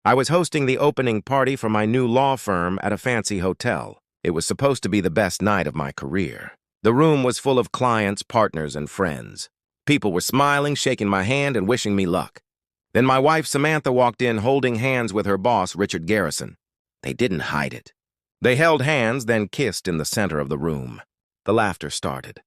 I was hosting the opening party for my new law firm at a fancy hotel. It was supposed to be the best night of my career. The room was full of clients, partners, and friends. People were smiling, shaking my hand, and wishing me luck. Then my wife, Samantha, walked in holding hands with her boss, Richard Garrison. They didn't hide it. They held hands, then kissed in the center of the room. The laughter started.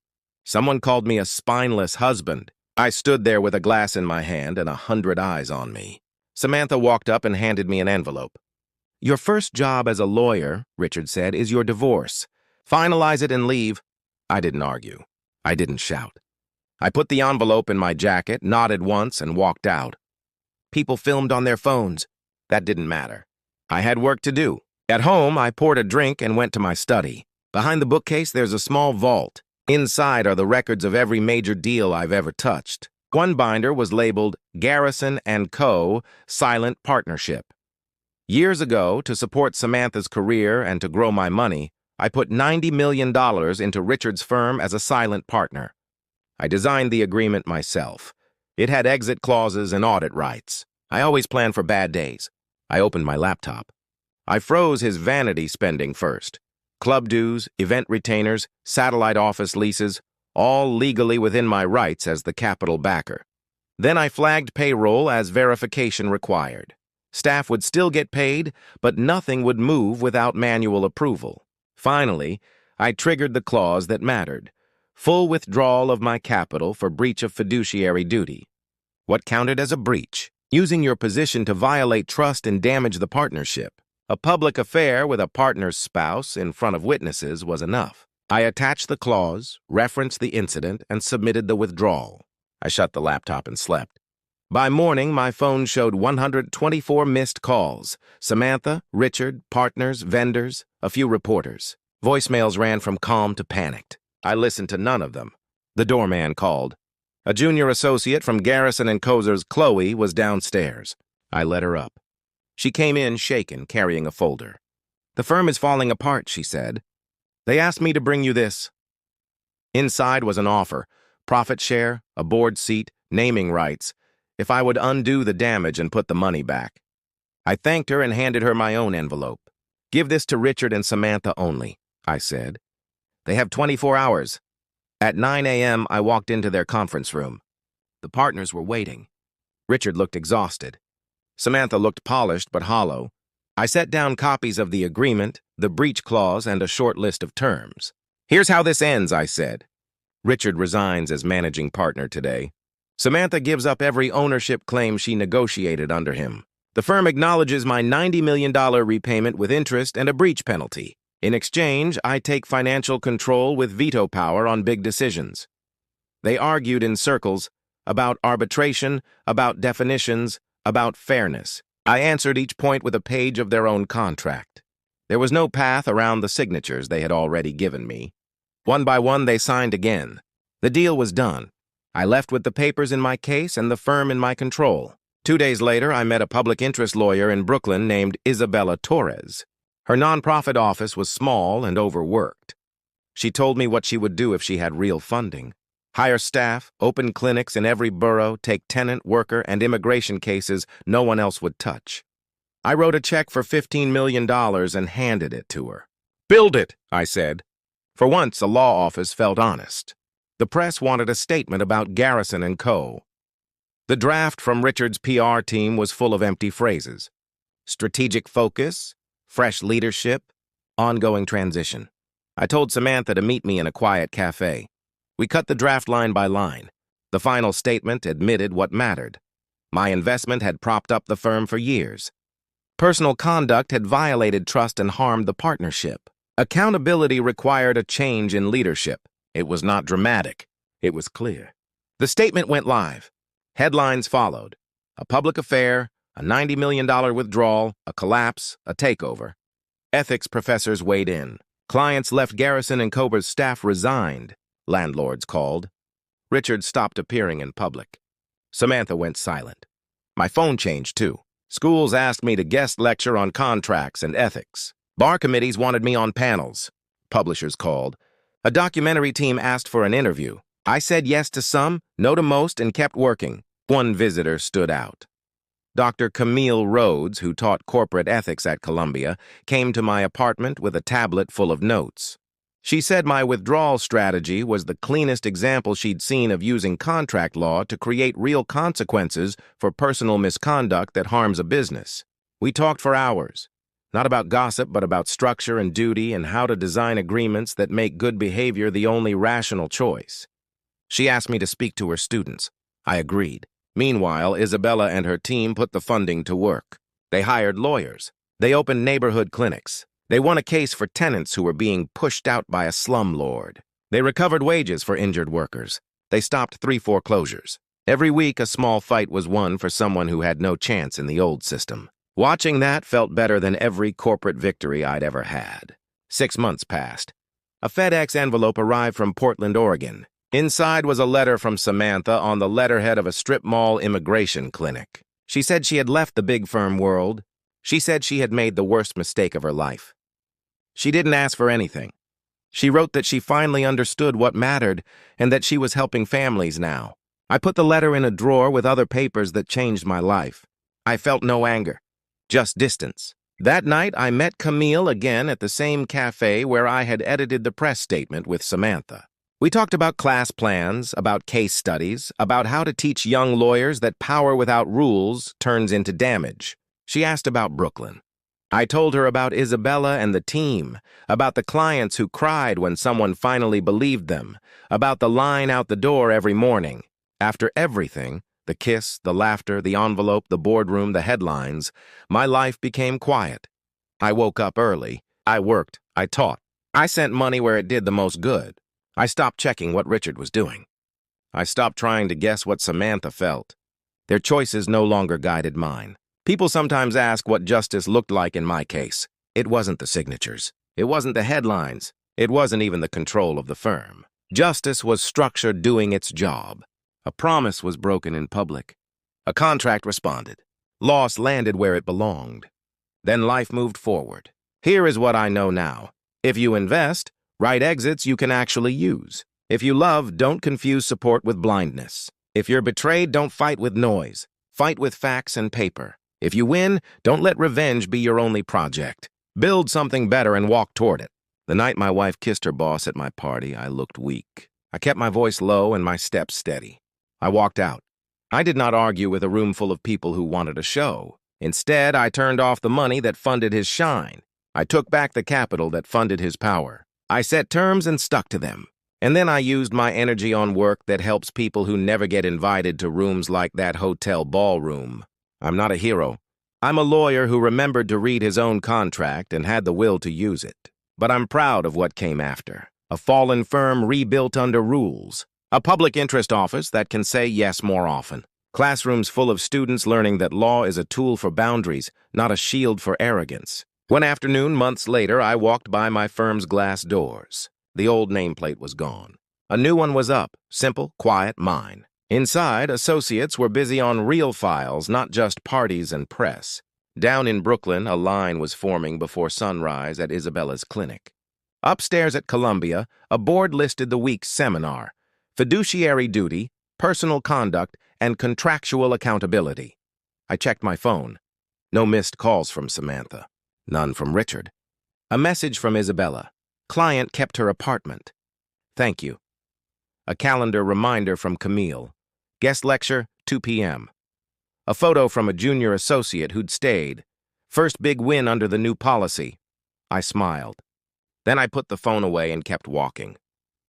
Someone called me a spineless husband. I stood there with a glass in my hand and 100 eyes on me. Samantha walked up and handed me an envelope. "Your first job as a lawyer," Richard said, "is your divorce. Finalize it and leave." I didn't argue. I didn't shout. I put the envelope in my jacket, nodded once, and walked out. People filmed on their phones. That didn't matter. I had work to do. At home, I poured a drink and went to my study. Behind the bookcase, there's a small vault. Inside are the records of every major deal I've ever touched. One binder was labeled Garrison & Co. Silent Partnership. Years ago, to support Samantha's career and to grow my money, I put $90 million into Richard's firm as a silent partner. I designed the agreement myself. It had exit clauses and audit rights. I always plan for bad days. I opened my laptop. I froze his vanity spending first. Club dues, event retainers, satellite office leases, all legally within my rights as the capital backer. Then I flagged payroll as verification required. Staff would still get paid, but nothing would move without manual approval. Finally, I triggered the clause that mattered: full withdrawal of my capital for breach of fiduciary duty. What counted as a breach? Using your position to violate trust and damage the partnership. A public affair with a partner's spouse in front of witnesses was enough. I attached the clause, referenced the incident, and submitted the withdrawal. I shut the laptop and slept. By morning, my phone showed 124 missed calls. Samantha, Richard, partners, vendors, a few reporters. Voicemails ran from calm to panicked. I listened to none of them. The doorman called. A junior associate from Garrison & Co.'s Chloe was downstairs. I let her up. She came in shaken, carrying a folder. "The firm is falling apart," she said. "They asked me to bring you this." Inside was an offer: profit share, a board seat, naming rights, if I would undo the damage and put the money back. I thanked her and handed her my own envelope. "Give this to Richard and Samantha only," I said. "They have 24 hours. At 9 a.m., I walked into their conference room. The partners were waiting. Richard looked exhausted. Samantha looked polished but hollow. I set down copies of the agreement, the breach clause, and a short list of terms. "Here's how this ends," I said. Richard resigns as managing partner today. Samantha gives up every ownership claim she negotiated under him. The firm acknowledges my $90 million repayment with interest and a breach penalty. In exchange, I take financial control with veto power on big decisions. They argued in circles about arbitration, about definitions, about fairness. I answered each point with a page of their own contract. There was no path around the signatures they had already given me. One by one, they signed again. The deal was done. I left with the papers in my case and the firm in my control. 2 days later, I met a public interest lawyer in Brooklyn named Isabella Torres. Her nonprofit office was small and overworked. She told me what she would do if she had real funding: hire staff, open clinics in every borough, take tenant, worker, and immigration cases no one else would touch. I wrote a check for $15 million and handed it to her. "Build it," I said. For once, a law office felt honest. The press wanted a statement about Garrison & Co. The draft from Richard's PR team was full of empty phrases: strategic focus, fresh leadership, ongoing transition. I told Samantha to meet me in a quiet cafe. We cut the draft line by line. The final statement admitted what mattered. My investment had propped up the firm for years. Personal conduct had violated trust and harmed the partnership. Accountability required a change in leadership. It was not dramatic. It was clear. The statement went live. Headlines followed: a public affair, a $90 million withdrawal, a collapse, a takeover. Ethics professors weighed in. Clients left Garrison & Co.'s staff resigned. Landlords called. Richard stopped appearing in public. Samantha went silent. My phone changed, too. Schools asked me to guest lecture on contracts and ethics. Bar committees wanted me on panels. Publishers called. A documentary team asked for an interview. I said yes to some, no to most, and kept working. One visitor stood out. Dr. Camille Rhodes, who taught corporate ethics at Columbia, came to my apartment with a tablet full of notes. She said my withdrawal strategy was the cleanest example she'd seen of using contract law to create real consequences for personal misconduct that harms a business. We talked for hours, not about gossip, but about structure and duty and how to design agreements that make good behavior the only rational choice. She asked me to speak to her students. I agreed. Meanwhile, Isabella and her team put the funding to work. They hired lawyers. They opened neighborhood clinics. They won a case for tenants who were being pushed out by a slumlord. They recovered wages for injured workers. They stopped 3 foreclosures. Every week, a small fight was won for someone who had no chance in the old system. Watching that felt better than every corporate victory I'd ever had. 6 months passed. A FedEx envelope arrived from Portland, Oregon. Inside was a letter from Samantha on the letterhead of a strip mall immigration clinic. She said she had left the big firm world. She said she had made the worst mistake of her life. She didn't ask for anything. She wrote that she finally understood what mattered and that she was helping families now. I put the letter in a drawer with other papers that changed my life. I felt no anger, just distance. That night, I met Camille again at the same cafe where I had edited the press statement with Samantha. We talked about class plans, about case studies, about how to teach young lawyers that power without rules turns into damage. She asked about Brooklyn. I told her about Isabella and the team, about the clients who cried when someone finally believed them, about the line out the door every morning. After everything, the kiss, the laughter, the envelope, the boardroom, the headlines, my life became quiet. I woke up early. I worked. I taught. I sent money where it did the most good. I stopped checking what Richard was doing. I stopped trying to guess what Samantha felt. Their choices no longer guided mine. People sometimes ask what justice looked like in my case. It wasn't the signatures. It wasn't the headlines. It wasn't even the control of the firm. Justice was structure doing its job. A promise was broken in public. A contract responded. Loss landed where it belonged. Then life moved forward. Here is what I know now. If you invest, write exits you can actually use. If you love, don't confuse support with blindness. If you're betrayed, don't fight with noise. Fight with facts and paper. If you win, don't let revenge be your only project. Build something better and walk toward it. The night my wife kissed her boss at my party, I looked weak. I kept my voice low and my steps steady. I walked out. I did not argue with a room full of people who wanted a show. Instead, I turned off the money that funded his shine. I took back the capital that funded his power. I set terms and stuck to them. And then I used my energy on work that helps people who never get invited to rooms like that hotel ballroom. I'm not a hero. I'm a lawyer who remembered to read his own contract and had the will to use it. But I'm proud of what came after. A fallen firm rebuilt under rules. A public interest office that can say yes more often. Classrooms full of students learning that law is a tool for boundaries, not a shield for arrogance. One afternoon, months later, I walked by my firm's glass doors. The old nameplate was gone. A new one was up, simple, quiet, mine. Inside, associates were busy on real files, not just parties and press. Down in Brooklyn, a line was forming before sunrise at Isabella's clinic. Upstairs at Columbia, a board listed the week's seminar: fiduciary duty, personal conduct, and contractual accountability. I checked my phone. No missed calls from Samantha. None from Richard. A message from Isabella. Client kept her apartment. Thank you. A calendar reminder from Camille. Guest lecture, 2 p.m. A photo from a junior associate who'd stayed. First big win under the new policy. I smiled. Then I put the phone away and kept walking.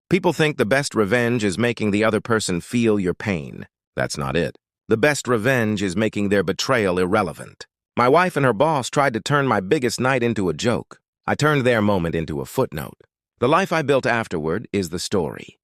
People think the best revenge is making the other person feel your pain. That's not it. The best revenge is making their betrayal irrelevant. My wife and her boss tried to turn my biggest night into a joke. I turned their moment into a footnote. The life I built afterward is the story.